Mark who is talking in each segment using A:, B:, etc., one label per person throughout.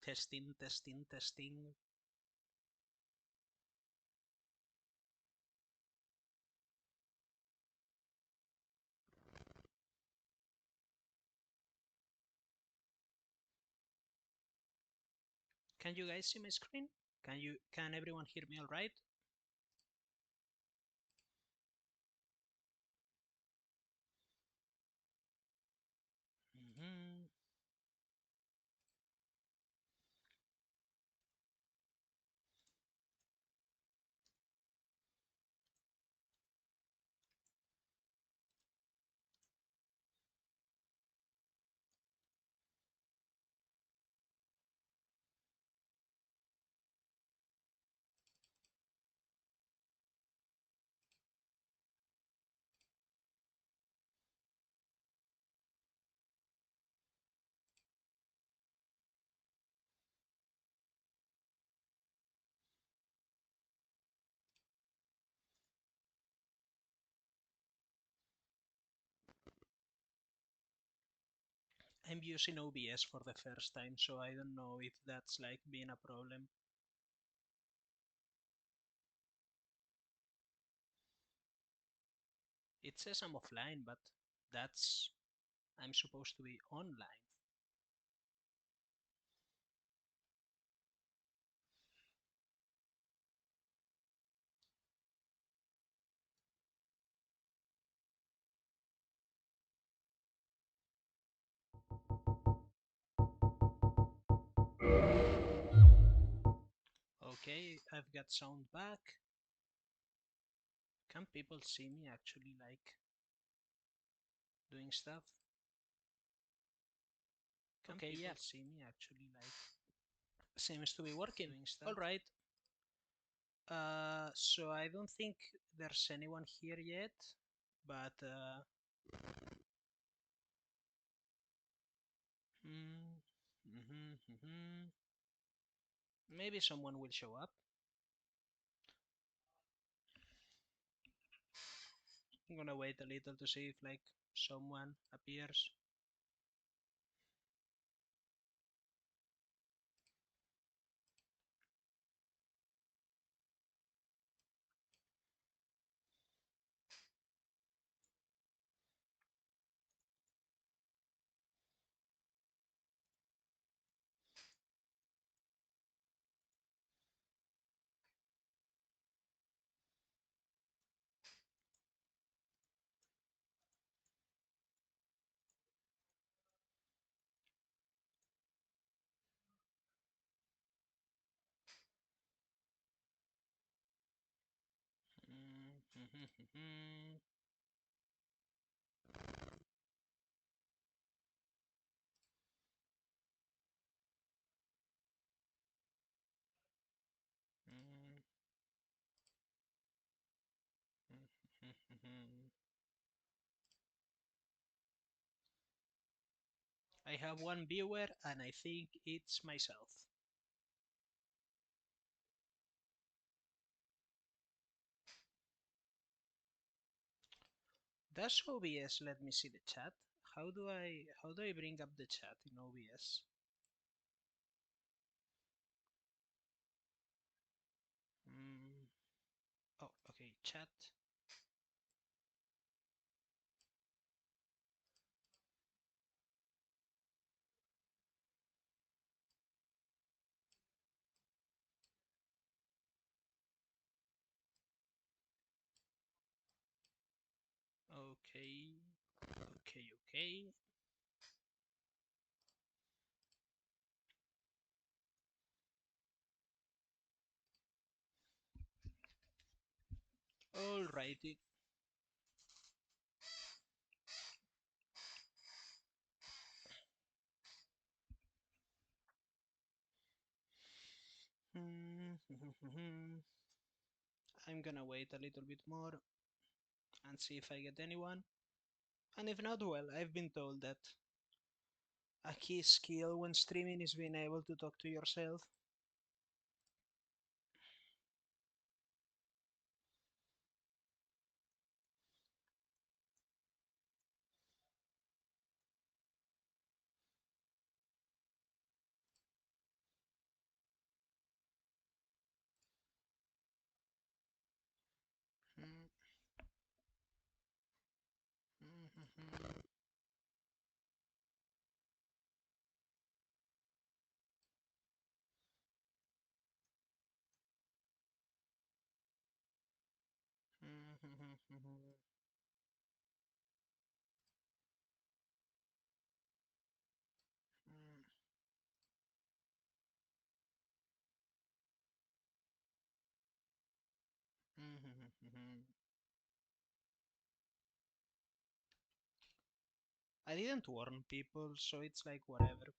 A: Testing, testing, testing. Can you guys see my screen? Can everyone hear me all right? Mhm. I'm using OBS for the first time, so I don't know if that's like being a problem. It says I'm offline, but that's I'm supposed to be online. Okay, I've got sound back. Can people see me actually like doing stuff? Okay, yeah. See me actually like seems to be working. All right. So I don't think there's anyone here yet, but maybe someone will show up. I'm gonna wait a little to see if like someone appears. I have one viewer and I think it's myself. Does OBS let me see the chat? How do I bring up the chat in OBS? Oh, okay, chat. Okay, okay. Alrighty. I'm gonna wait a little bit more and see if I get anyone. And if not, well, I've been told that a key skill when streaming is being able to talk to yourself. Mhm. Mhm. Mhm. I didn't warn people, so it's like whatever.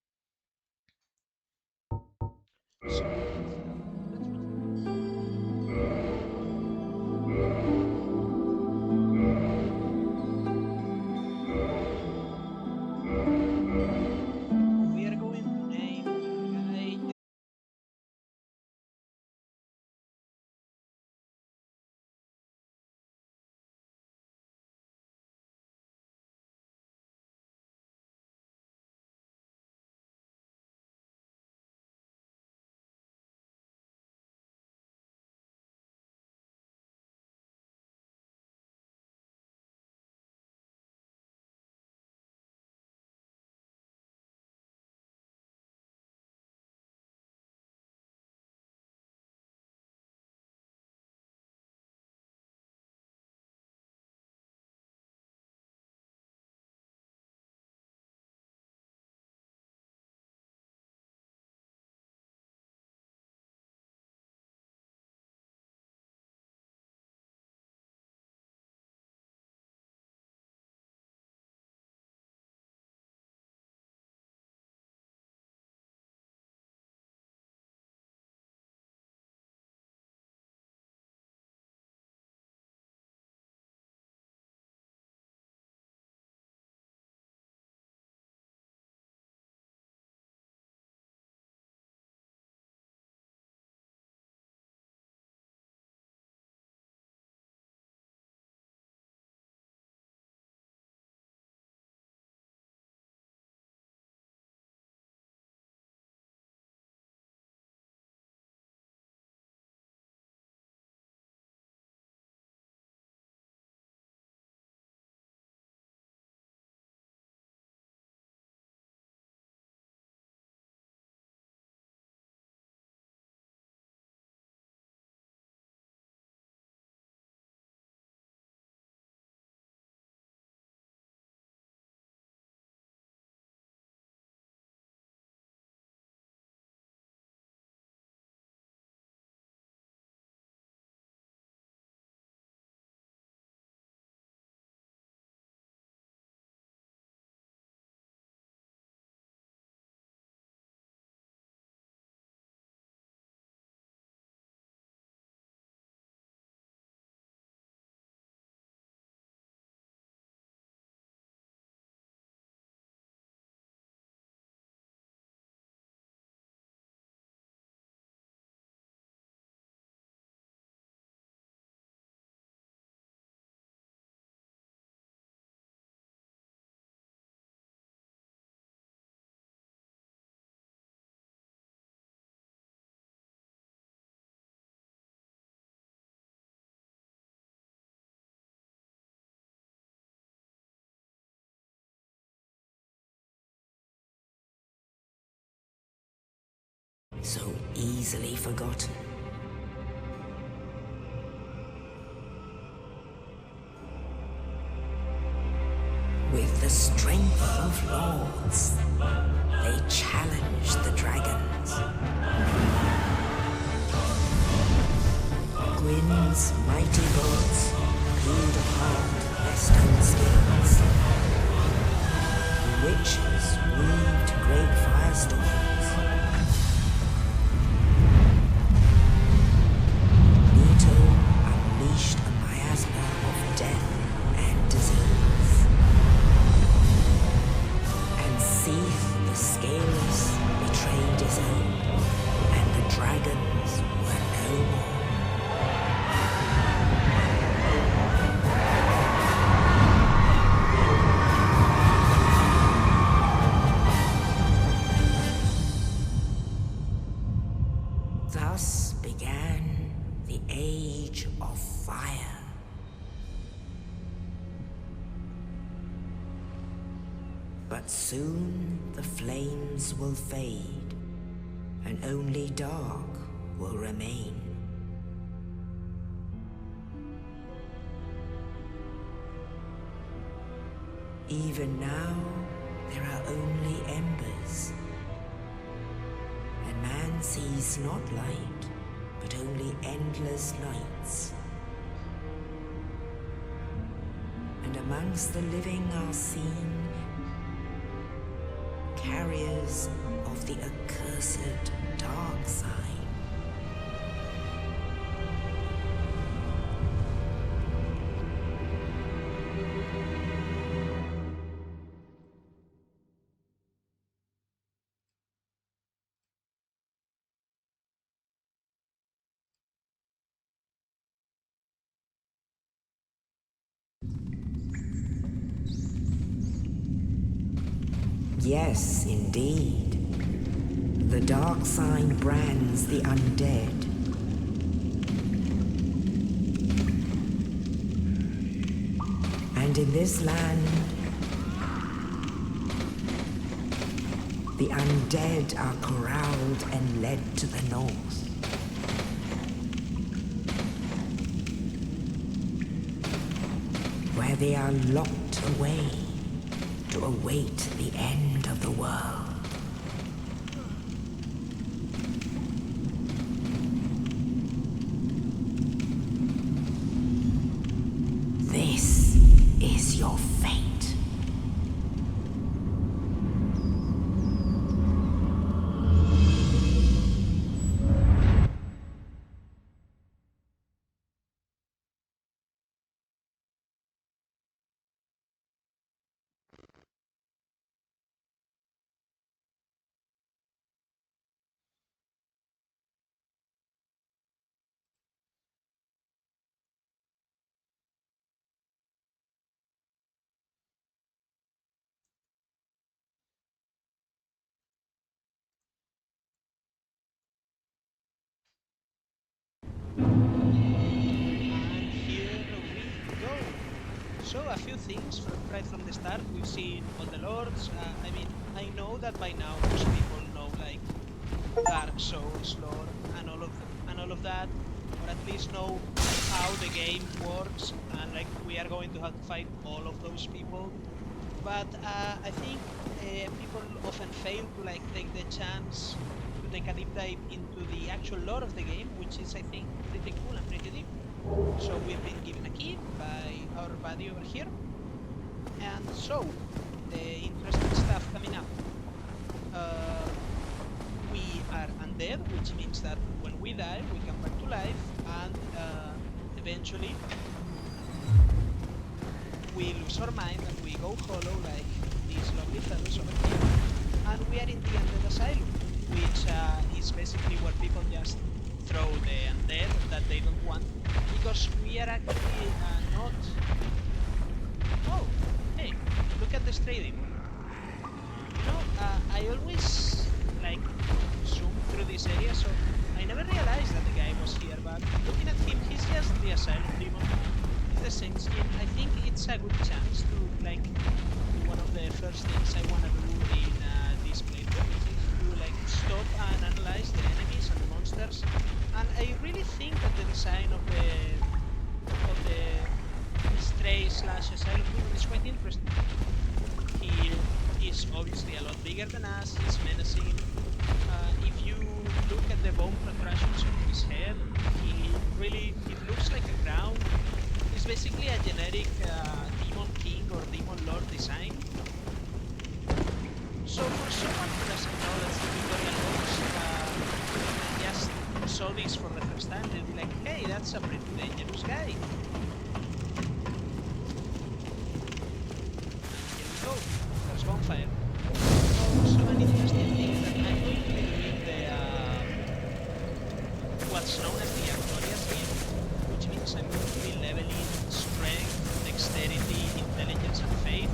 A: So let's we are going to name our guy.
B: So easily forgotten. With the strength of lords, they challenged the dragons. Gwyn's mighty gods peeled apart their stone skills. Witches weaved great firestorms. Nito unleashed a miasma of death and disease. And Seath the Scaleless betrayed his own, and the dragons were no more. Thus began the Age of Fire. But soon the flames will fade, and only dark will remain. Even now, there are only embers, and man sees not light, but only endless nights. And amongst the living are seen carriers of the accursed dark side. Yes, indeed. The dark sign brands the undead. And in this land, the undead are corralled and led to the north. Where they are locked away to await the end of the world. This is your fate.
A: And here we go. So a few things right from the start. We've seen all the lords. I mean, I know that by now most people know like Dark Souls lore and all of that, or at least know how the game works. And like we are going to have to fight all of those people. But I think people often fail to like take the chance to take a deep dive into the actual lore of the game, which is I think pretty cool and pretty deep. So we've been given a key by our buddy over here. And so, the interesting stuff coming up. We are undead, which means that when we die, we come back to life, and eventually we lose our mind and we go hollow like these lovely fellows over here. And we are in the undead asylum, which is basically where people just throw the undead that they don't want, because we are actually not... Oh, hey, look at the stray demon. You know, I always like zoom through this area, so I never realized that the guy was here, but looking at him, he's just the asylum demon. It's the same skin. I think it's a good chance to like do one of the first things I want to do in this playthrough, which is to like stop and analyze the enemies and the monsters. And I really think that the design of the stray slash asylum demon is quite interesting. He is obviously a lot bigger than us. He's menacing. If you look at the bone protrusions on his head, it looks like a crown. It's basically a generic demon king or demon lord design. So for someone who doesn't know that's the tutorial looks, and just saw this for the first time, they'll be like, hey, that's a pretty dangerous guy. Here we go. There's bonfire. Also an interesting thing that I'm going to be doing the what's known as the Artorias game, which means I'm going to be leveling strength, dexterity, intelligence, and faith.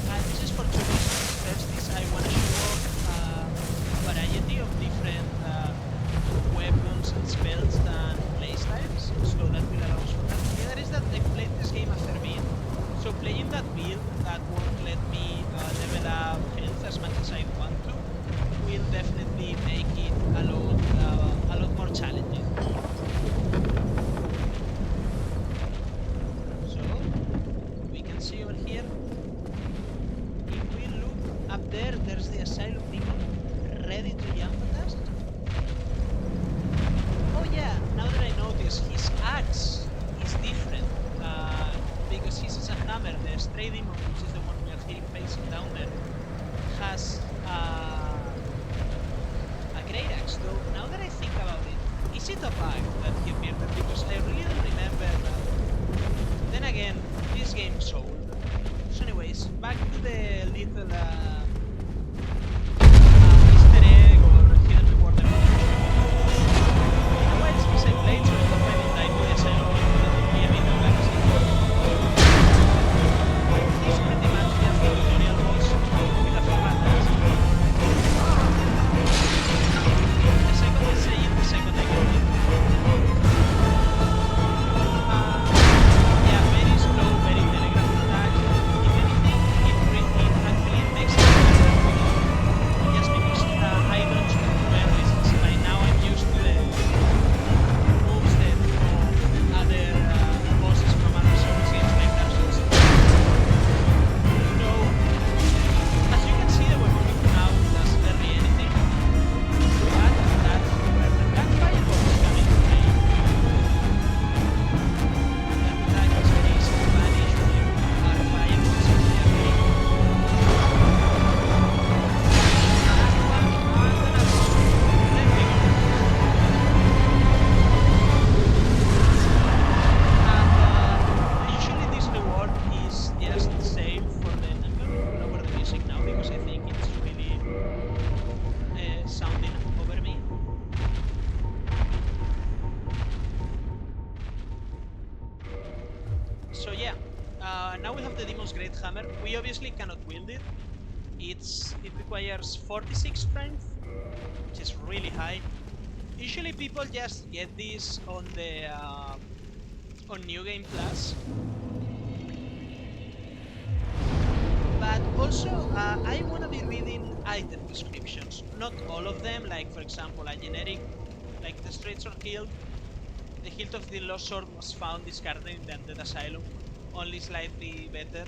A: And this is for two reasons. First is I want to show off a variety of different weapons and spells and playstyles, so that will allow us for that. The other is that I played this game after being, so playing that build that won't let me level up a bug that he appeared because I really don't remember. Then again, this game's old. So anyways, back to the little Easter egg or hidden reward that we in a while since I played, so I hope I didn't die to the asylum will be a bit embarrassing. It's pretty much just a tutorial boss with a few buttons. The second is saying, the second I got it. Yeah, very slow, very telegraph attack. If anything, it actually makes it just because I launched it too early, since by now I'm used to the moves that other bosses from other Souls games like Dark Souls. So, as you can see, the weapon now does barely anything. But that's where the black fireballs come into play. That attack is very easy to manage when you are fireballs in the enemy. Last one, and another one. There we go. And usually this reward is just saved for the... I'm going to lower the music now because I think it's really sounding over me. So yeah, now we have the Demon's Great Hammer. We obviously cannot wield it. It requires 46 strength, which is really high. Usually people just get this on the on New Game Plus. But also, I want to be reading item descriptions. Not all of them, like for example a generic, like the Straight Sword Hilt. The hilt of the Lost Sword was found discarded in the Undead Asylum, only slightly better.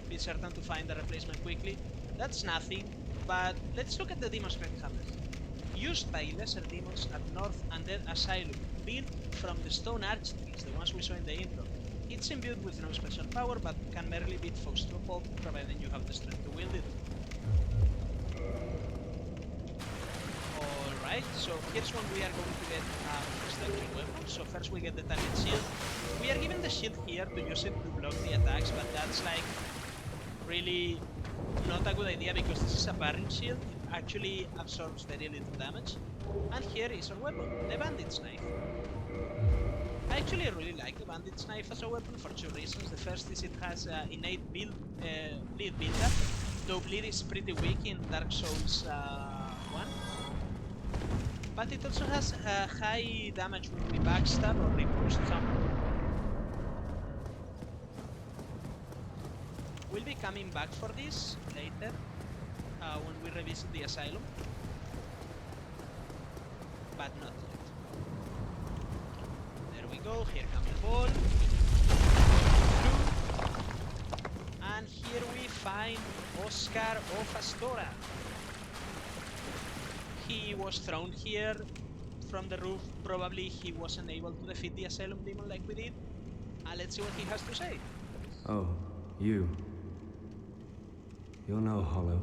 A: Be certain to find the replacement quickly. That's nothing, but let's look at the Demon's Great Hammer. Used by lesser demons at North Undead Asylum, built from the stone arch trees, the ones we saw in the intro. It's imbued with no special power, but can merely beat foes to a pulp, provided you have the strength to wield it. Alright, so here's when we are going to get structured weapons. So first we get the target shield. We are given the shield here to use it to block the attacks, but that's like really not a good idea because this is a parrying shield. It actually absorbs very little damage. And here is our weapon, the Bandit's Knife. I actually really like the Bandit's Knife as a weapon for two reasons. The first is it has innate bleed buildup, though bleed is pretty weak in Dark Souls 1. But it also has high damage when we backstab or repulse someone. We'll be coming back for this later, when we revisit the asylum. But not yet. There we go, here comes the ball. And here we find Oscar of Astora. He was thrown here from the roof. Probably he wasn't able to defeat the Asylum Demon like we did. Let's see what he has to say.
C: Oh, you. You're no hollow.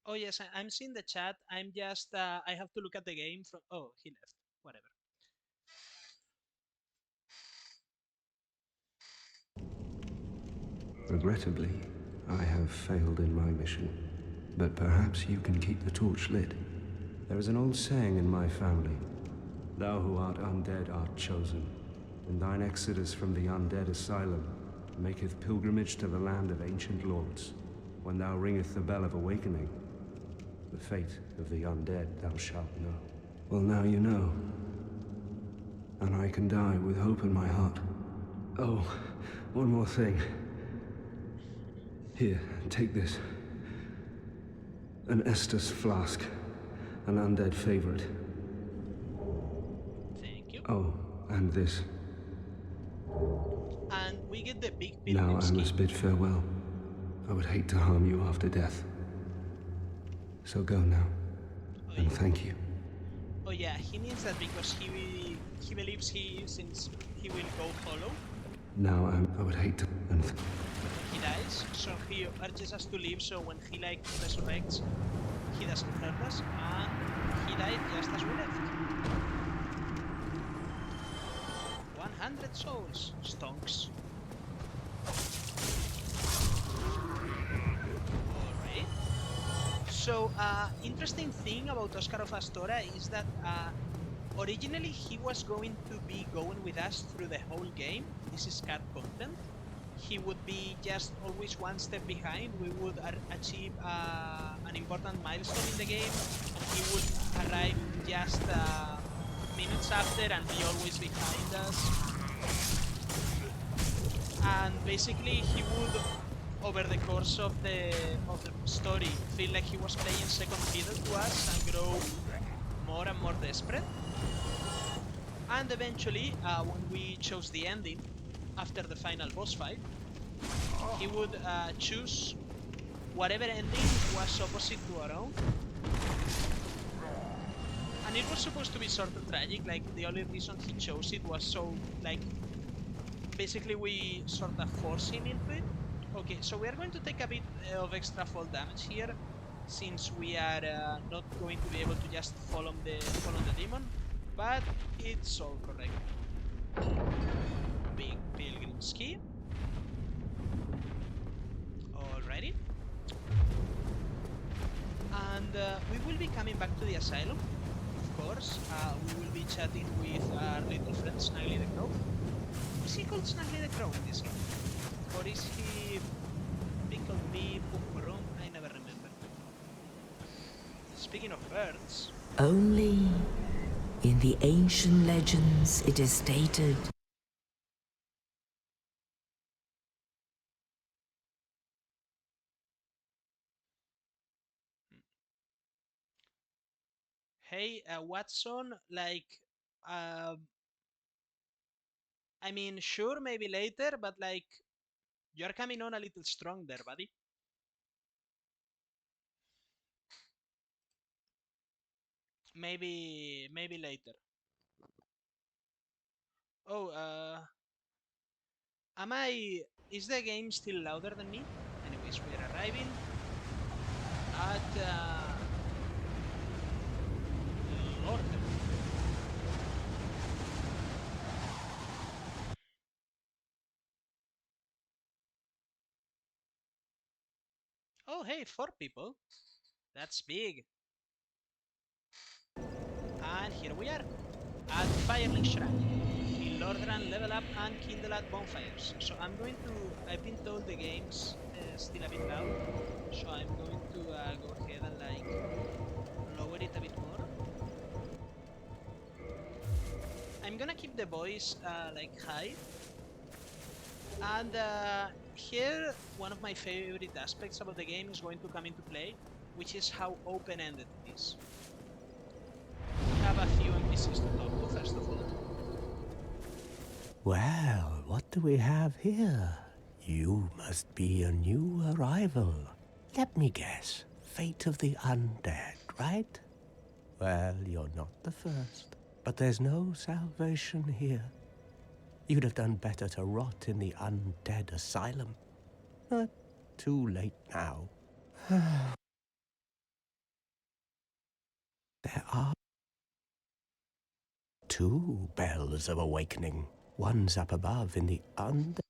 A: Oh yes, I'm seeing the chat. I'm just, I have to look at the game from... Oh, he left. Whatever.
C: Regrettably, I have failed in my mission. But perhaps you can keep the torch lit. There is an old saying in my family. Thou who art undead art chosen, and thine exodus from the undead asylum maketh pilgrimage to the land of ancient lords. When thou ringeth the bell of awakening, the fate of the undead thou shalt know. Well, now you know. And I can die with hope in my heart. Oh, one more thing. Here, take this. An Estus flask. An undead favorite.
A: Thank you.
C: Oh, and this.
A: And we get the big
C: Now
A: pilgrim
C: I
A: skin.
C: must bid farewell. I would hate to harm you after death. So go now.
A: Oh,
C: And
A: yeah.
C: thank you.
A: Oh yeah, he needs that because he believes since he will go hollow.
C: Now I would hate to... And
A: He dies, so he urges us to leave, so when he like resurrects, he doesn't hurt us, and he died just as we left. 100 souls, stonks. Alright. So, interesting thing about Oscar of Astora is that originally he was going to be going with us through the whole game. This is cut content. He would be just always one step behind. We would achieve an important milestone in the game, and he would arrive just minutes after and be always behind us. And basically, he would, over the course of the story, feel like he was playing second fiddle to us and grow more and more desperate. And eventually, when we chose the ending, after the final boss fight, he would choose whatever ending was opposite to our own. And it was supposed to be sort of tragic, like the only reason he chose it was so, like, basically we sort of force him into it. Okay, so we are going to take a bit of extra fall damage here, since we are not going to be able to just follow the demon, but it's all correct. Big Pilgrim's Key. Alrighty. And we will be coming back to the asylum, of course. We will be chatting with our little friend Snuggly the Crow. Is he called Snuggly the Crow in this game? Or is he Pickled Me, Pumpurum? I never remember. Speaking of birds...
B: Only in the ancient legends it is stated.
A: Hey, Watson, like... Uh, I mean, sure, maybe later, but like... You're coming on a little strong there, buddy. Maybe later. Oh, am I... Is the game still louder than me? Anyways, we're arriving at Lorethrough. Oh, hey, 4 people. That's big. And here we are at Firelink Shrine. In Lordran, level up and kindle at bonfires. So I'm going to... I've been told the game's still a bit loud, so I'm going to go ahead and like lower it a bit more. I'm gonna keep the voice like high. And here, one of my favorite aspects about the game is going to come into play, which is how open-ended it is. We have a few NPCs to talk to, first of all.
D: Well, what do we have here? You must be a new arrival. Let me guess. Fate of the undead, right? Well, you're not the first. But there's no salvation here. You'd have done better to rot in the undead asylum. But too late now. There are 2 bells of awakening. One's up above in the undead.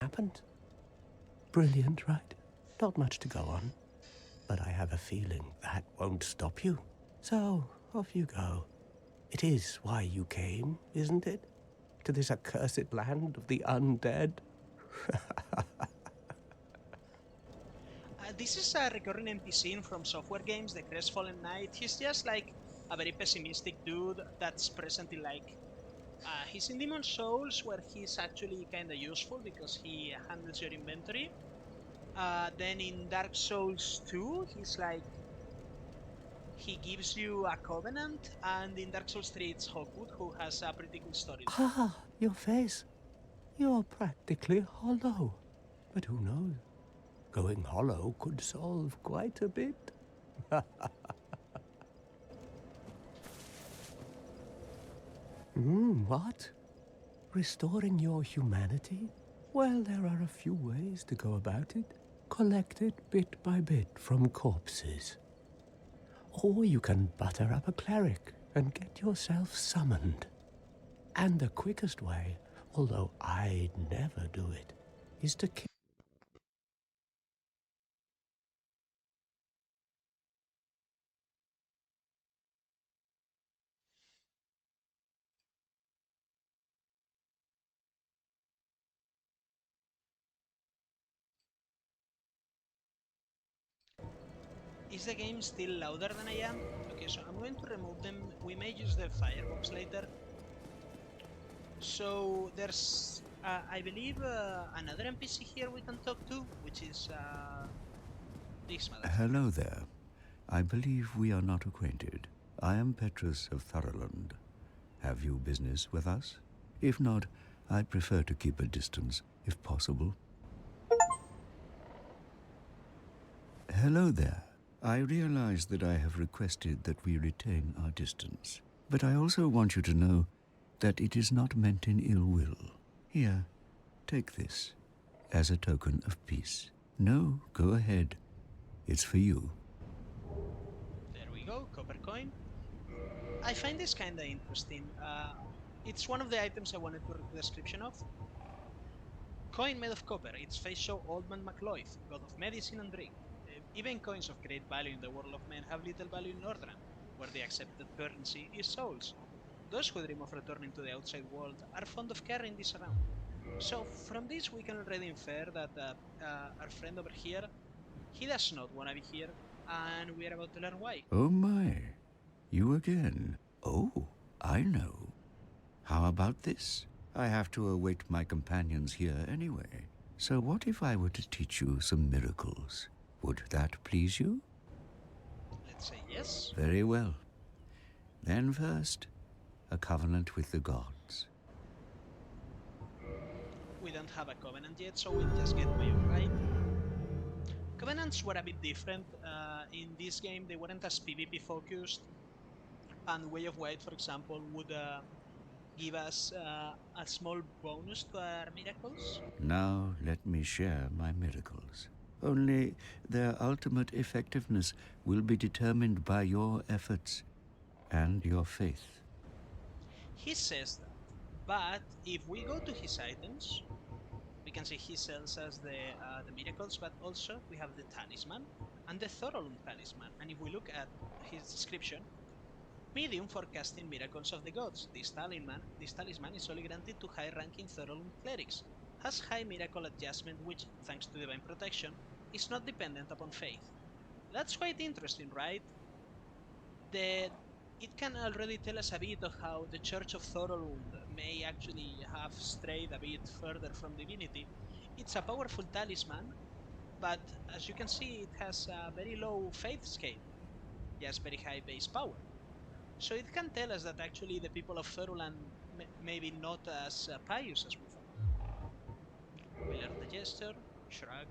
D: Happened. Brilliant, right? Not much to go on. But I have a feeling that won't stop you. So, off you go. It is why you came, isn't it? To this accursed land of the undead?
A: This is a recurring NPC from software games, the Crestfallen Knight. He's just like a very pessimistic dude that's present in like... he's in Demon Souls, where he's actually kinda useful because he handles your inventory. Then in Dark Souls 2, he's like... He gives you a covenant, and in Dark Souls 3 it's Hawkwood, who has a pretty cool story.
D: Ah, your face. You're practically hollow. But who knows? Going hollow could solve quite a bit. What? Restoring your humanity? Well, there are a few ways to go about it. Collect it bit by bit from corpses. Or you can butter up a cleric and get yourself summoned. And the quickest way, although I'd never do it, is to kill.
A: Is the game still louder than I am? Okay, so I'm going to remove them. We may use the firebox later. So there's, I believe, another NPC here we can talk to, which is this motherfucker.
E: Hello there. I believe we are not acquainted. I am Petrus of Thoroland. Have you business with us? If not, I prefer to keep a distance, if possible. Hello there. I realize that I have requested that we retain our distance, but I also want you to know that it is not meant in ill will. Here, take this as a token of peace. No, go ahead. It's for you.
A: There we go, copper coin. I find this kinda interesting. It's one of the items I wanted to read the description of. Coin made of copper, its face show Old Man MacLoith, god of medicine and drink. Even coins of great value in the world of men have little value in Nordran, where the accepted currency is souls. Those who dream of returning to the outside world are fond of carrying this around. So from this we can already infer that our friend over here, he does not want to be here, and we are about to learn why.
E: Oh my, you again. Oh, I know. How about this? I have to await my companions here anyway. So what if I were to teach you some miracles? Would that please you?
A: Let's say yes.
E: Very well. Then first, a covenant with the gods.
A: We don't have a covenant yet, so we'll just get way of right. Covenants were a bit different. In this game, they weren't as PvP focused, and Way of White, for example, would give us a small bonus to our miracles.
E: Now let me share my miracles. Only their ultimate effectiveness will be determined by your efforts and your faith.
A: He says that, but if we go to his items, we can see he sells us the miracles, but also we have the talisman and the Thorolund talisman. And if we look at his description, medium for casting miracles of the gods. This talisman is only granted to high-ranking Thorolund clerics. Has high miracle adjustment, which, thanks to divine protection, is not dependent upon faith. That's quite interesting, right? The It can already tell us a bit of how the Church of Thorolund may actually have strayed a bit further from divinity. It's a powerful talisman, but as you can see, it has a very low faith scale, just very high base power. So it can tell us that actually the people of Thoruland maybe not as pious as we thought. We learn the gesture, shrug,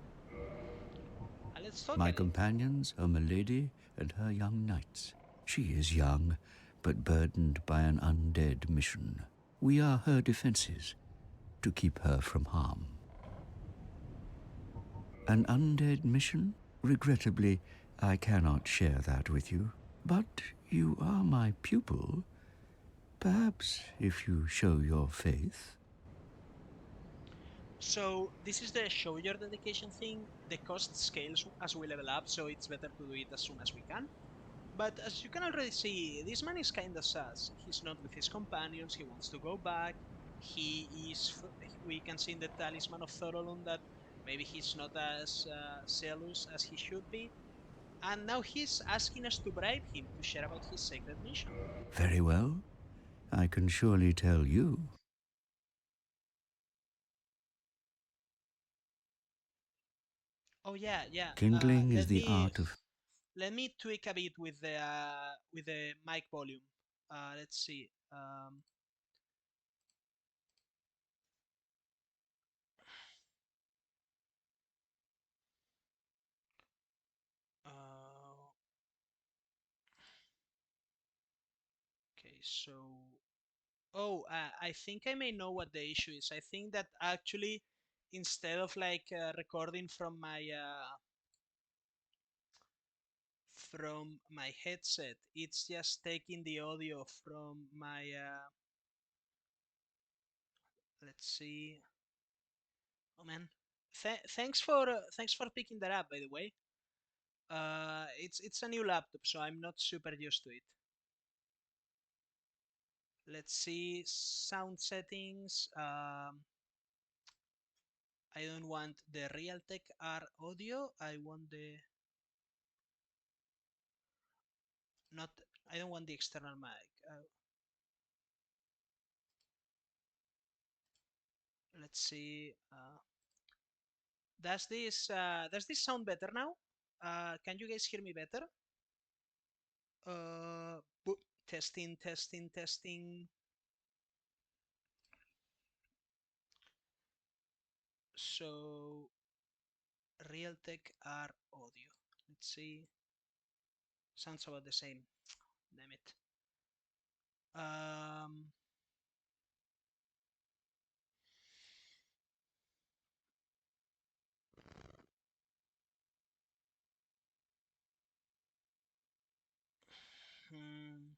A: and let's talk a
E: My
A: little.
E: companions are Milady and her young knights. She is young, but burdened by an undead mission. We are her defenses, to keep her from harm. An undead mission? Regrettably, I cannot share that with you. But you are my pupil. Perhaps if you show your faith.
A: So this is the show your dedication thing. The cost scales as we level up, so it's better to do it as soon as we can. But as you can already see, this man is kinda sus. He's not with his companions, he wants to go back. He is. We can see in the Talisman of Thorolund that maybe he's not as zealous as he should be. And now he's asking us to bribe him to share about his sacred mission.
E: Very well. I can surely tell you.
A: Oh yeah, yeah.
E: Kindling is the art of...
A: Let me tweak a bit with the mic volume. Let's see. Uh, okay, so Oh, I think I may know what the issue is. I think that actually, instead of like recording from my headset, it's just taking the audio from my. Let's see. Oh man, thanks for picking that up. By the way, it's a new laptop, so I'm not super used to it. Let's see sound settings. I don't want the Realtek R audio. I want the not. I don't want the external mic. Let's see. Does this sound better now? Can you guys hear me better? Testing, testing, testing. So Realtek R audio. Let's see. Sounds about the same. Damn it. Um, hmm,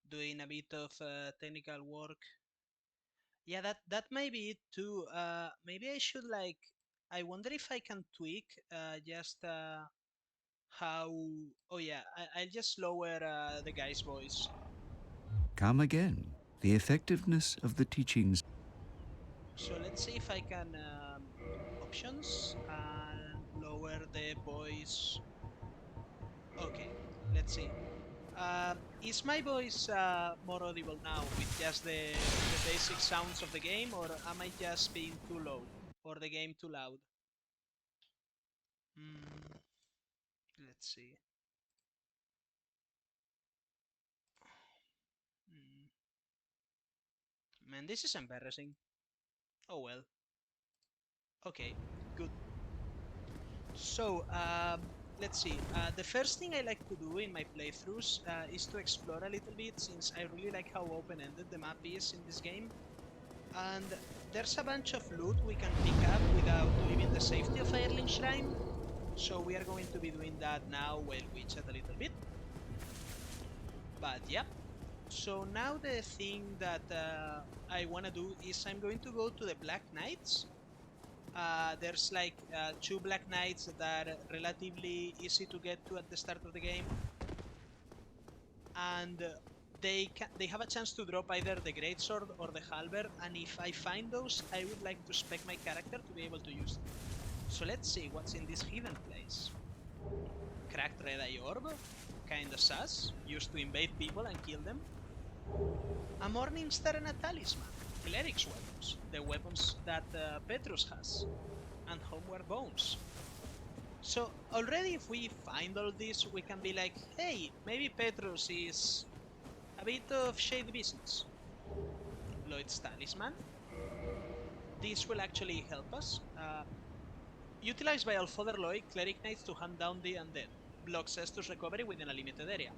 A: doing a bit of technical work. Yeah, that may be it too. Maybe I should like. I wonder if I can tweak just how. Oh yeah, I'll just lower the guy's voice.
E: Come again. The effectiveness of the teachings.
A: So let's see if I can options and lower the voice. Okay, let's see. Is my voice more audible now with just the basic sounds of the game, or am I just being too low, or the game too loud? Mm, let's see. Mm, man, this is embarrassing. Oh well. Okay, good. So, let's see. The first thing I like to do in my playthroughs is to explore a little bit, since I really like how open-ended the map is in this game. And there's a bunch of loot we can pick up without leaving the safety of Firelink Shrine. So we are going to be doing that now while we chat a little bit. But yeah. So now the thing that I want to do is I'm going to go to the Black Knights. There's like two Black Knights that are relatively easy to get to at the start of the game, and they have a chance to drop either the Greatsword or the Halberd. And if I find those, I would like to spec my character to be able to use them. So let's see what's in this hidden place. Cracked red eye orb, kinda sus, used to invade people and kill them. A morning star and a talisman, cleric's weapons, the weapons that Petrus has, and homeward bones. So already if we find all this, we can be like, hey, maybe Petrus is a bit of shady business. Lloyd's talisman. This will actually help us. Utilized by Alfother Lloyd, cleric knights to hunt down the undead. Blocks Estus recovery within a limited area.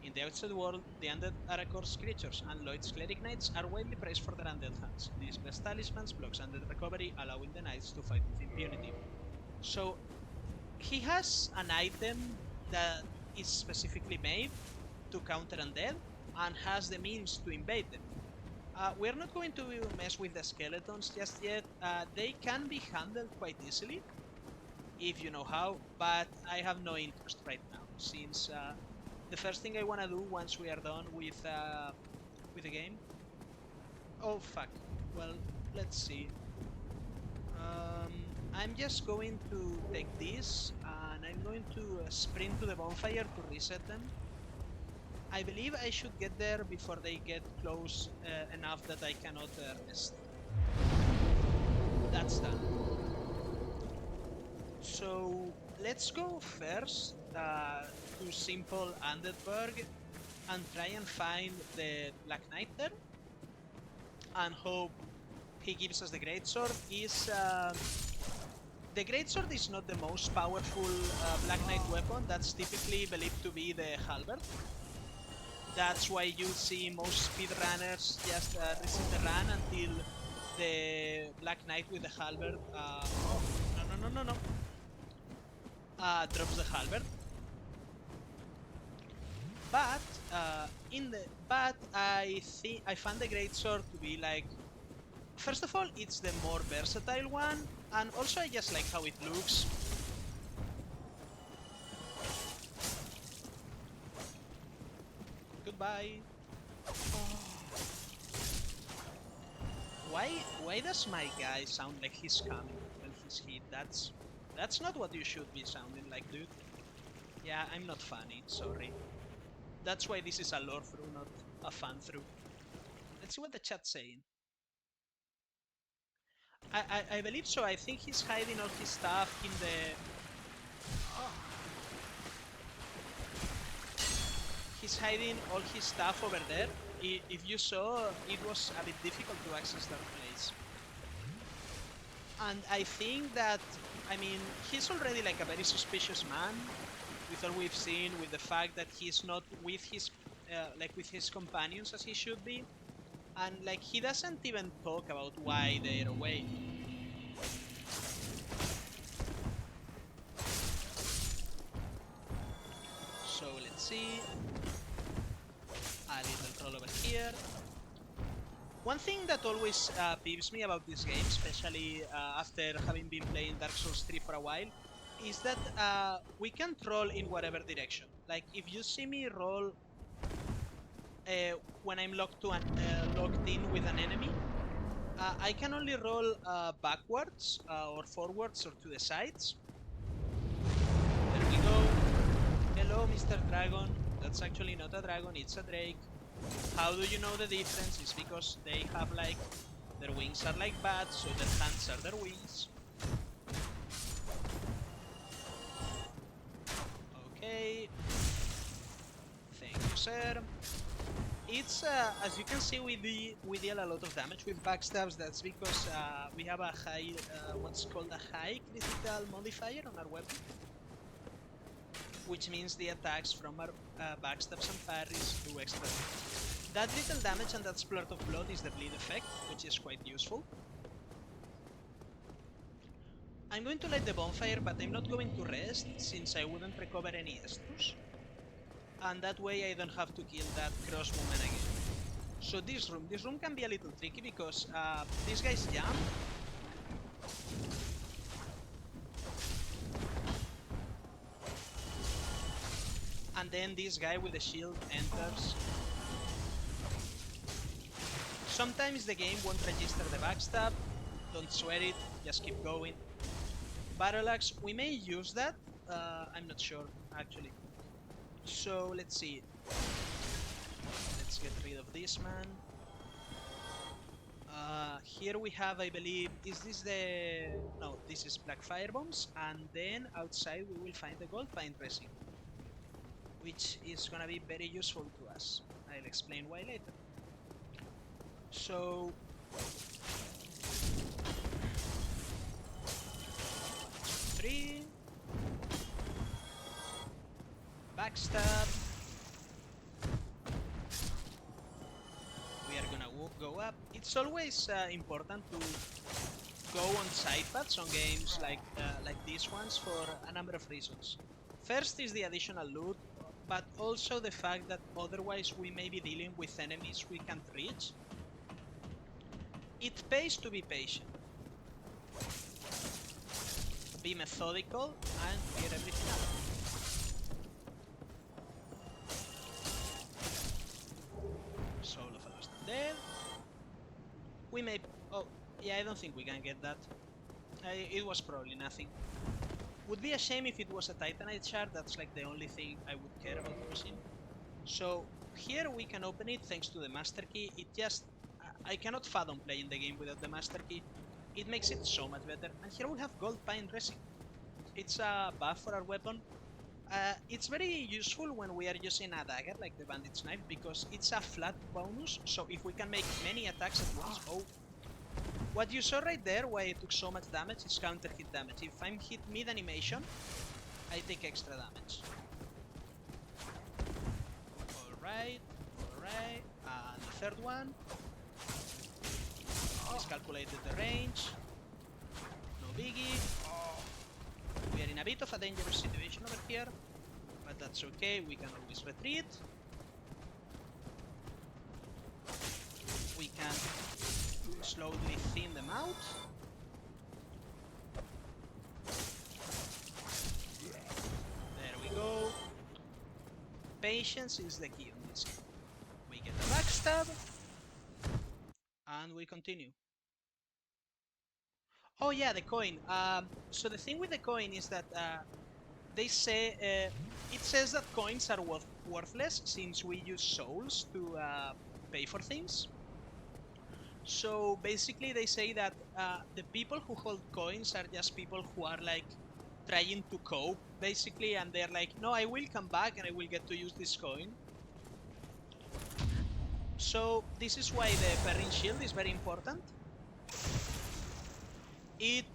A: In the outside world, the undead are a cursed creatures, and Lloyd's cleric knights are widely praised for their undead hunts. These best talismans blocks undead recovery, allowing the knights to fight with impunity. So he has an item that is specifically made to counter undead and has the means to invade them. We're not going to mess with the skeletons just yet. They can be handled quite easily if you know how, but I have no interest right now, since the first thing I want to do once we are done with the game. Oh fuck. Well, let's see. I'm just going to take this and I'm going to sprint to the bonfire to reset them. I believe I should get there before they get close enough that I cannot rest. That's done. So let's go first to simple Undeadburg and try and find the Black Knight there. and hope he gives us the greatsword is the greatsword is not the most powerful Black Knight weapon. That's typically believed to be the halberd. That's why you see most speedrunners just reset the run until the Black Knight with the halberd. Oh, no! Drops the halberd. But I think I found the greatsword to be like, first of all, it's the more versatile one, and also I just like how it looks. Goodbye. Why does my guy sound like he's coming when he's hit? That's not what you should be sounding like, dude. Yeah, I'm not funny, sorry. That's why this is a lore through, not a fan through. Let's see what the chat's saying. I believe so. I think he's hiding all his stuff in the... Oh. He's hiding all his stuff over there. If you saw, it was a bit difficult to access that place. And I think that, I mean, he's already like a very suspicious man with all we've seen, with the fact that he's not with his, like with his companions as he should be. And like he doesn't even talk about why they're away. So let's see. A little roll over here. One thing that always peeves me about this game, especially after having been playing Dark Souls 3 for a while, is that we can roll in whatever direction. Like, if you see me roll when I'm locked in with an enemy, I can only roll backwards or forwards or to the sides. There we go. Hello, Mr. Dragon. That's actually not a dragon, it's a drake. How do you know the difference? It's because they have like, their wings are like bats, so their hands are their wings. Okay. Thank you, sir. It's, as you can see, we deal a lot of damage with backstabs. That's because we have a high, what's called a high critical modifier on our weapon, which means the attacks from our backstabs and parries do extra damage. That little damage and that splurt of blood is the bleed effect, which is quite useful. I'm going to light the bonfire, but I'm not going to rest, since I wouldn't recover any Estus. And that way I don't have to kill that crossbowman again. So this room can be a little tricky because these guys jump. And then this guy with the shield enters. Sometimes the game won't register the backstab. Don't sweat it, just keep going. Battle axe, we may use that. I'm not sure, actually. So let's see. Let's get rid of this man. Here we have, I believe, is this the... No, this is black fire bombs, and then outside we will find the gold pine resin, which is gonna be very useful to us. I'll explain why later. So... Three... Backstab. We are gonna go up. It's always important to go on side paths on games like these ones for a number of reasons. First is the additional loot, but also the fact that otherwise we may be dealing with enemies we can't reach. It pays to be patient. Be methodical and clear everything up. Soul of a Lost Undead. We may... Oh, yeah, I don't think we can get that. It was probably nothing. Would be a shame if it was a Titanite shard. That's like the only thing I would care about losing. So here we can open it thanks to the master key. It just... I cannot fathom playing the game without the master key. It makes it so much better. And here we have gold pine resin. It's a buff for our weapon. It's very useful when we are using a dagger like the bandit's knife because it's a flat bonus, so if we can make many attacks at once... Oh, what you saw right there why I took so much damage is counter hit damage. If I'm hit mid animation, I take extra damage. Alright, alright, and the third one. Miscalculated the range. No biggie. We are in a bit of a dangerous situation over here, but that's okay, we can always retreat. We can slowly thin them out. There we go. Patience is the key on this game. We get a backstab, and we continue. Oh yeah, the coin. So the thing with the coin is that they say it says that coins are worthless since we use souls to pay for things. So basically, they say that the people who hold coins are just people who are like trying to cope, basically, and they're like, no, I will come back and I will get to use this coin. So this is why the Perrin Shield is very important. It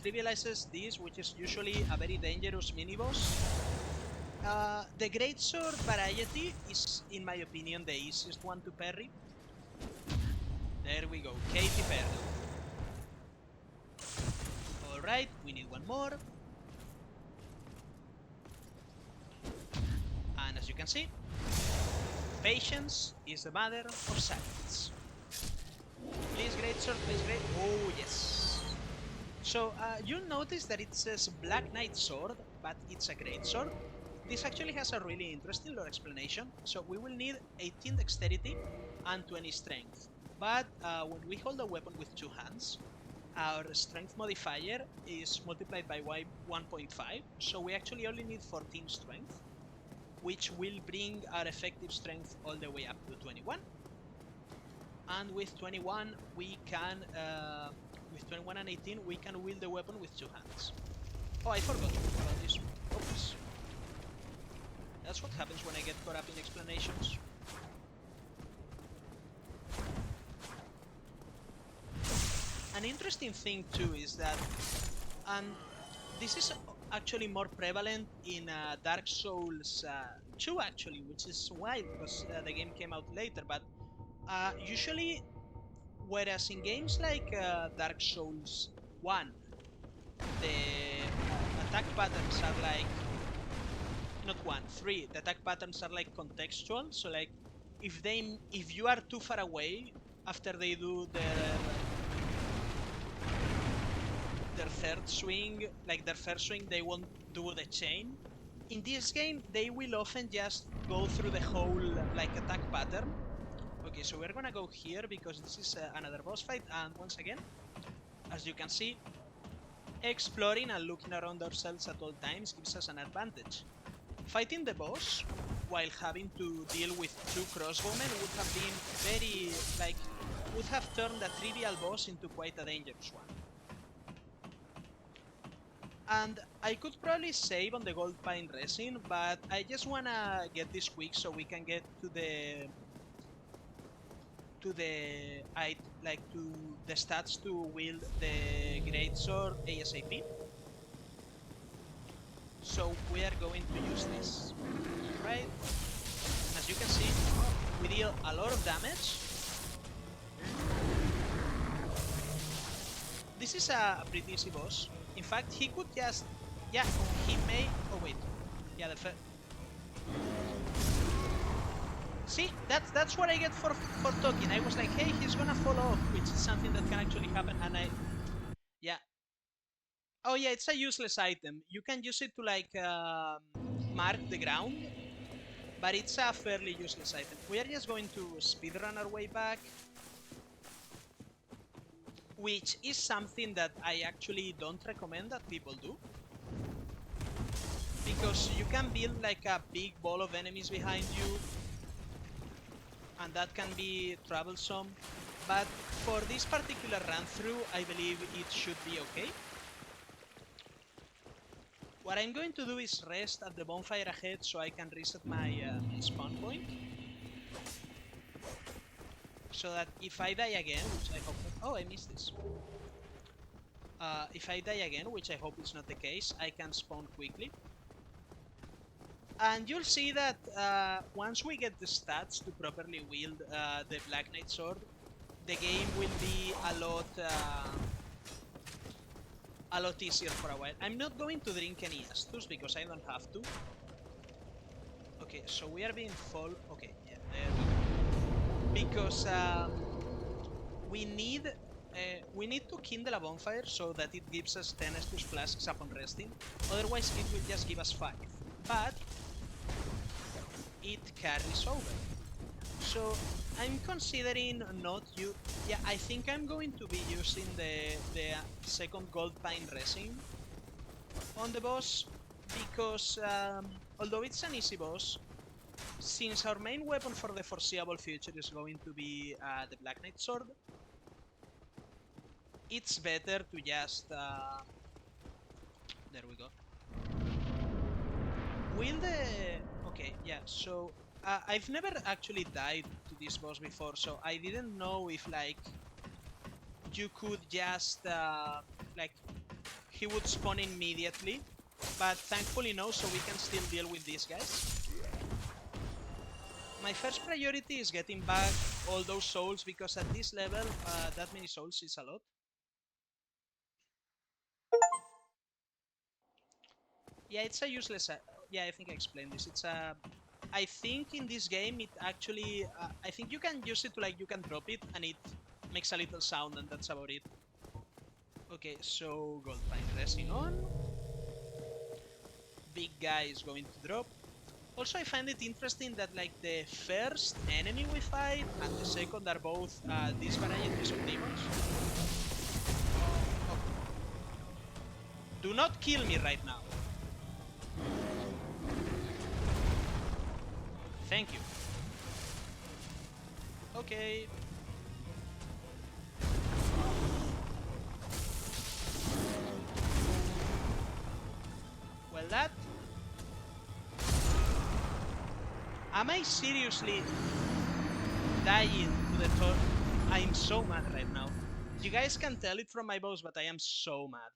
A: trivializes this, which is usually a very dangerous mini-boss. The Greatsword variety is, in my opinion, the easiest one to parry. There we go, Katy Perry. Alright, we need one more. And as you can see, patience is the mother of silence. Please, Greatsword, please, great. Oh, yes. So, you'll notice that it says Black Knight Sword, but it's a Greatsword. This actually has a really interesting lore explanation. So, we will need 18 dexterity and 20 strength. But when we hold a weapon with two hands, our strength modifier is multiplied by 1.5. So, we actually only need 14 strength, which will bring our effective strength all the way up to 21. And with 21, we can, with 21 and 18, we can wield the weapon with two hands. Oh, I forgot about this. Oops. That's what happens when I get caught up in explanations. An interesting thing too is that, and this is actually more prevalent in Dark Souls 2 actually, which is wild because the game came out later, but usually, whereas in games like Dark Souls 1, the attack patterns are like, not 1, 3, the attack patterns are like contextual, so like, if you are too far away after they do their third swing, like their first swing, they won't do the chain. In this game, they will often just go through the whole like attack pattern. Okay, so we're gonna go here because this is another boss fight, and once again, as you can see, exploring and looking around ourselves at all times gives us an advantage. Fighting the boss while having to deal with two crossbowmen would have been very, like, would have turned a trivial boss into quite a dangerous one. And I could probably save on the gold pine resin, but I just wanna get this quick so we can get to the stats to wield the greatsword ASAP. So we are going to use this, right? And as you can see, we deal a lot of damage. This is a pretty easy boss. In fact, he could just, yeah, he may. Oh wait, yeah, see, that's what I get for talking. I was like, hey, he's gonna fall off, which is something that can actually happen, and yeah. Oh yeah, it's a useless item. You can use it to like mark the ground, but it's a fairly useless item. We are just going to speedrun our way back, which is something that I actually don't recommend that people do. Because you can build like a big ball of enemies behind you, and that can be troublesome. But for this particular run through, I believe it should be okay. What I'm going to do is rest at the bonfire ahead so I can reset my spawn point. So that if I die again, which I hope not... Oh, I missed this. If I die again, which I hope is not the case, I can spawn quickly. And you'll see that once we get the stats to properly wield the Black Knight Sword, the game will be a lot easier for a while. I'm not going to drink any Estus because I don't have to. Okay, so we are being full. Okay, yeah, there we go. Because we need to kindle a bonfire so that it gives us 10 Estus flasks upon resting. Otherwise, it will just give us 5. But it carries over. So I'm considering not you. Yeah, I think I'm going to be using the second gold pine resin on the boss because although it's an easy boss, since our main weapon for the foreseeable future is going to be the Black Knight Sword, it's better to just there we go. Will the okay, yeah, so I've never actually died to this boss before, so I didn't know if like you could just like he would spawn immediately, but thankfully no, so we can still deal with these guys. My first priority is getting back all those souls because at this level that many souls is a lot. Yeah, it's a useless yeah, I think I explained this. It's a I think in this game it actually I think you can use it to like you can drop it and it makes a little sound and that's about it. Okay, so gold pine resin on. Big guy is going to drop. Also, I find it interesting that like the first enemy we fight and the second are both these varieties of demons. Oh. Do not kill me right now. Thank you. Okay. Well, that... Am I seriously dying to the thought? I'm so mad right now. You guys can tell it from my voice, but I am so mad.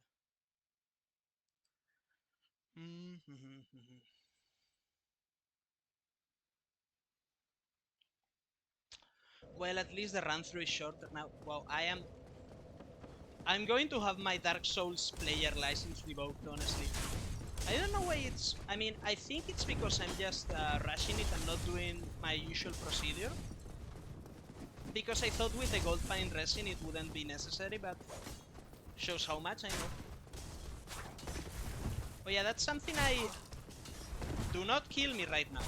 A: Well, at least the run through is shorter now. Wow, I'm going to have my Dark Souls player license revoked, honestly. I don't know why it's... I mean, I think it's because I'm just rushing it and not doing my usual procedure. Because I thought with the gold pine resin it wouldn't be necessary, but shows how much I know. Oh yeah, that's something I... Do not kill me right now.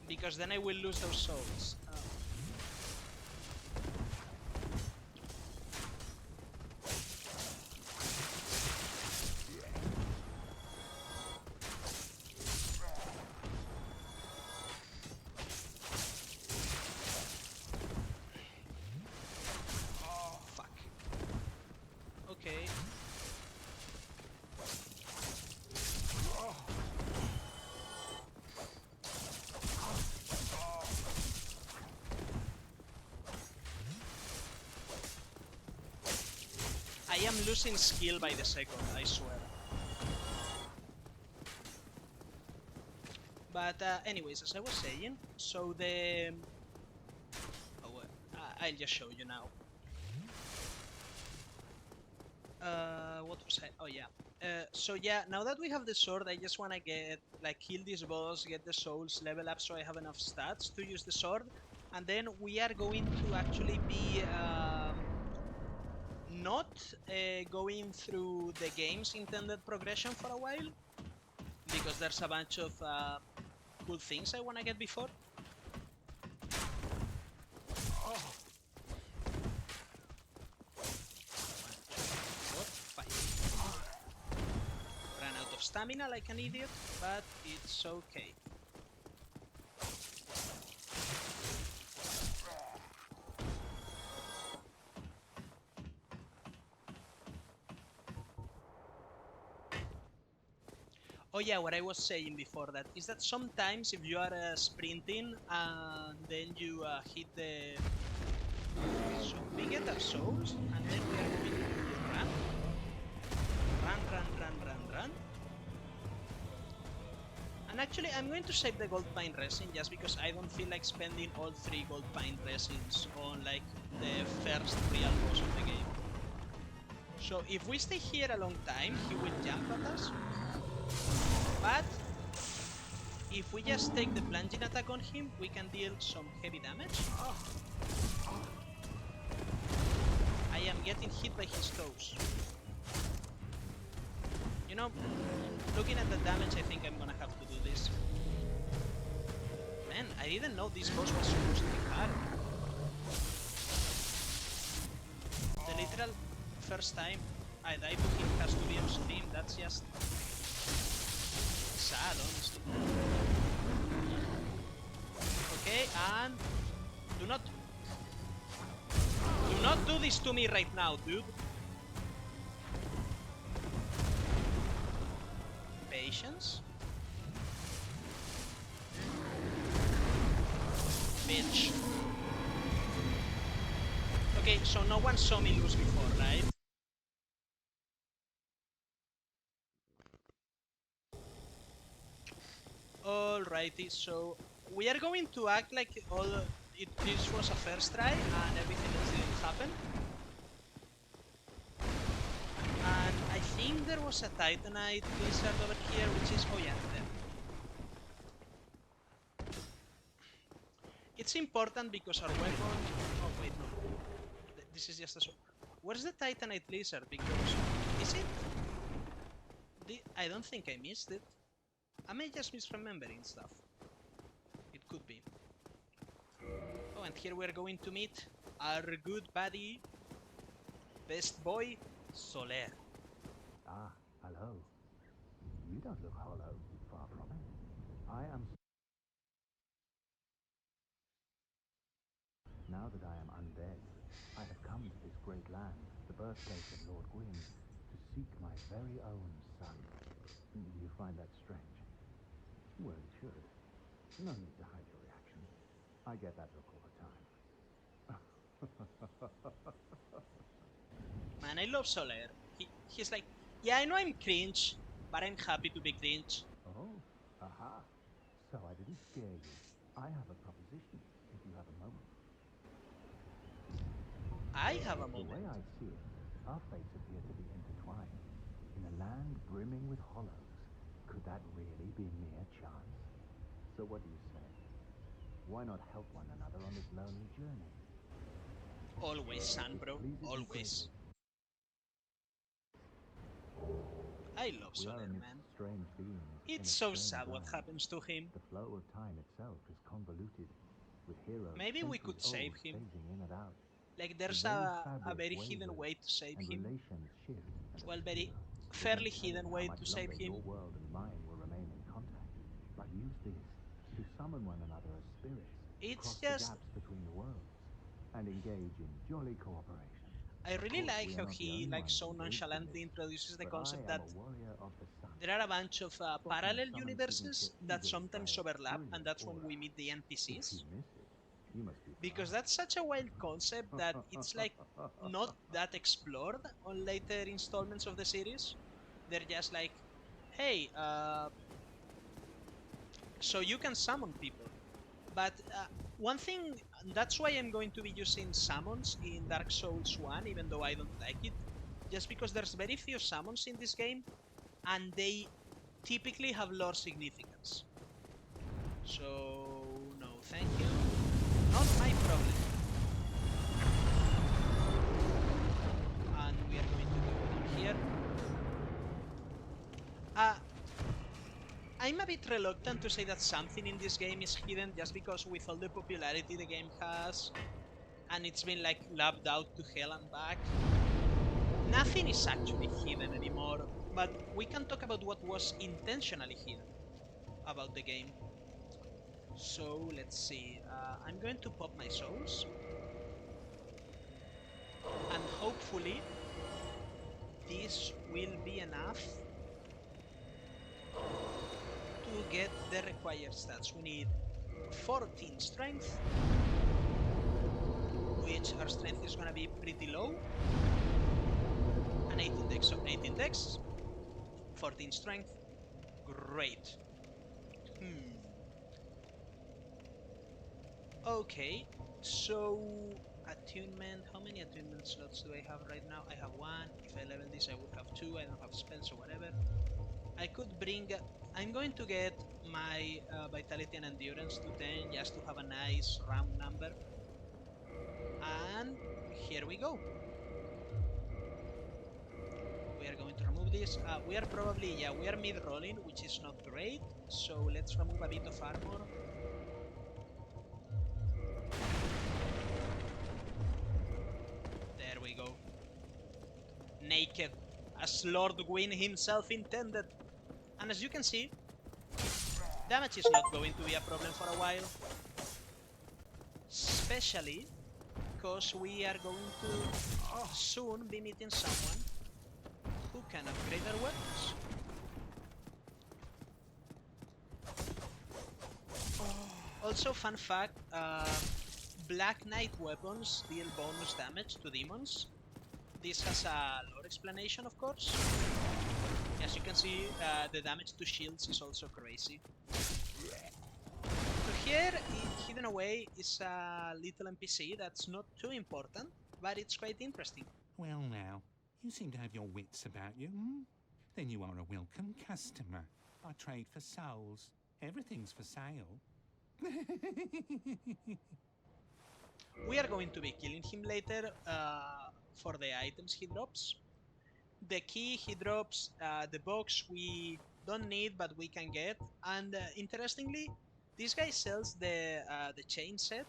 A: Because then I will lose those souls. Oh, fuck. Okay. I am losing skill by the second, I swear. But anyways, as I was saying, so the... Oh, well, I'll just show you now. What was I? Oh yeah. So yeah, now that we have the sword, I just wanna get like kill this boss, get the souls, level up so I have enough stats to use the sword, and then we are going to actually be not going through the game's intended progression for a while because there's a bunch of cool things I wanna get before. Oh. 4, 5. Ran out of stamina like an idiot, but it's okay. Oh yeah, what I was saying before that is that sometimes if you are sprinting and then you hit the... So we get our souls and then we are going to run. Run. And actually I'm going to save the gold pine resin just because I don't feel like spending all 3 gold pine resins on like the first real boss of the game. So if we stay here a long time, he will jump at us. But if we just take the plunging attack on him, we can deal some heavy damage. Oh. I am getting hit by his toes. You know, looking at the damage, I think I'm gonna have to do this. Man, I didn't know this boss was supposed to be hard. The literal first time I die to him has to be on stream. That's just sad, honestly. Okay, and do not do this to me right now, dude. Patience. Bitch. Okay, so no one saw me lose before, right? Alrighty, so we are going to act like this was a first try and everything else didn't happen. And I think there was a Titanite lizard over here, which is... oh yeah, there. It's important because our weapon... oh wait, no. This is just a... where's the Titanite lizard? Because... is it? I don't think I missed it. Am I just misremembering stuff? It could be. Oh, and here we're going to meet our good buddy, best boy, Soler.
D: Ah, hello. You don't look hollow, far from it. I am... now that I am undead, I have come to this great land, the birthplace of Lord Gwyn, to seek my very own son. Do you find that strange? Well, you should. No need to hide your reaction. I get that look all the time.
A: Man, I love Soler. He's like, yeah, I know I'm cringe, but I'm happy to be cringe.
D: Oh, aha. So I didn't scare you. I have a proposition, if you have a moment.
A: I have a
D: The way
A: moment.
D: I see it, our fates appear to be intertwined. In a land brimming with hollows, could that really be mere chance? So what do you say? Why not help one another on this lonely journey?
A: Always, son,
D: It
A: bro.
D: pleases me
A: Always.
D: greatly.
A: I love
D: We are
A: Soler,
D: amidst
A: man.
D: strange beings in
A: It's
D: a
A: so
D: strange
A: sad what
D: land.
A: happens to him.
D: The flow of time itself is convoluted, with heroes
A: Maybe we could
D: centuries
A: save
D: old
A: him.
D: phasing in and out.
A: Like,
D: The
A: there's
D: very
A: a
D: fabric
A: very hidden
D: wavers,
A: way to save
D: and
A: him.
D: relations shift and
A: Well, very
D: obscure. There's no
A: fairly
D: telling
A: hidden
D: how
A: way
D: much
A: to save
D: longer your
A: him.
D: world and mine will remain in contact. But use this to summon one another as spirits,
A: It's
D: cross the
A: just...
D: gaps between the worlds, and engage in jolly cooperation.
A: I
D: Of
A: really
D: course,
A: like
D: we are
A: how
D: not the
A: he
D: only
A: like
D: ones
A: so
D: engaged in
A: nonchalantly
D: this,
A: introduces the
D: but I
A: concept
D: am
A: that
D: a warrior of the sun.
A: there are a bunch of
D: Spot my
A: parallel
D: summon signature
A: universes that
D: easily by
A: sometimes
D: its
A: overlap, and
D: brilliant
A: that's when
D: aura.
A: we meet the
D: If you
A: NPCs.
D: miss it, you must be
A: Because
D: proud.
A: that's such a wild concept that it's like not that explored on later installments of the series. They're just like, hey, so you can summon people. But one thing, that's why I'm going to be using summons in Dark Souls 1, even though I don't like it. Just because there's very few summons in this game, and they typically have lore significance. So, no, thank you. Not my problem. And we are going to go down here. I'm a bit reluctant to say that something in this game is hidden just because with all the popularity the game has, and it's been like loved out to hell and back, nothing is actually hidden anymore, but we can talk about what was intentionally hidden about the game. So let's see, I'm going to pop my souls, and hopefully this will be enough get the required stats. We need 14 strength, which our strength is gonna be pretty low, and 18 dex. So 18 dex, 14 strength. Great. Okay, so attunement. How many attunement slots do I have right now? I have one. If I level this, I would have two. I don't have spells or whatever. I could bring. I'm going to get my vitality and endurance to 10 just to have a nice round number. And here we go. We are going to remove this. We are probably, yeah, we are mid-rolling, which is not great. So let's remove a bit of armor. There we go. Naked, as Lord Gwyn himself intended. And as you can see, damage is not going to be a problem for a while. Especially because we are going to soon be meeting someone who can upgrade our weapons. Also, fun fact, Black Knight weapons deal bonus damage to demons. This has a lore explanation, of course. As you can see, the damage to shields is also crazy. So here, hidden away, is a little NPC that's not too important, but it's quite interesting.
F: Well now, you seem to have your wits about you, hmm? Then you are a welcome customer. I trade for souls. Everything's for sale.
A: We are going to be killing him later for the items he drops. The key he drops, the box we don't need but we can get. And interestingly, this guy sells the chain set.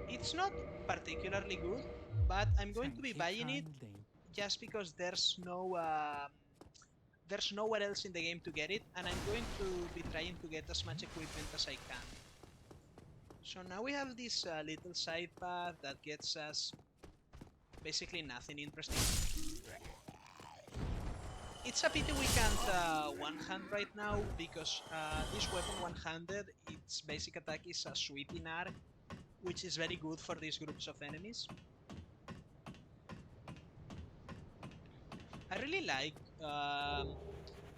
A: It's not particularly good, but I'm going to be
F: Thank you
A: buying it
F: kindly.
A: just because there's nowhere else in the game to get it, and I'm going to be trying to get as much equipment as I can. So now we have this little side path that gets us basically nothing interesting. It's a pity we can't one-hand right now, because this weapon one-handed, its basic attack is a sweeping arc, which is very good for these groups of enemies. I really like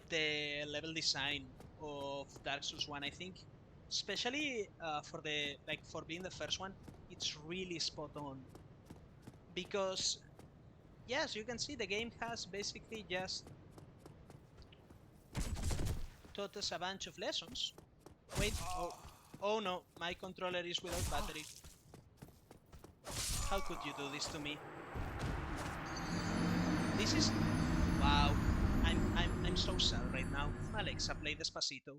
A: the level design of Dark Souls 1. I think, especially for being the first one, it's really spot on. Because, yes, you can see the game has basically just taught us a bunch of lessons. Wait, oh no, my controller is without battery. How could you do this to me? This is... Wow. I'm so sad right now. Alexa, play Despacito.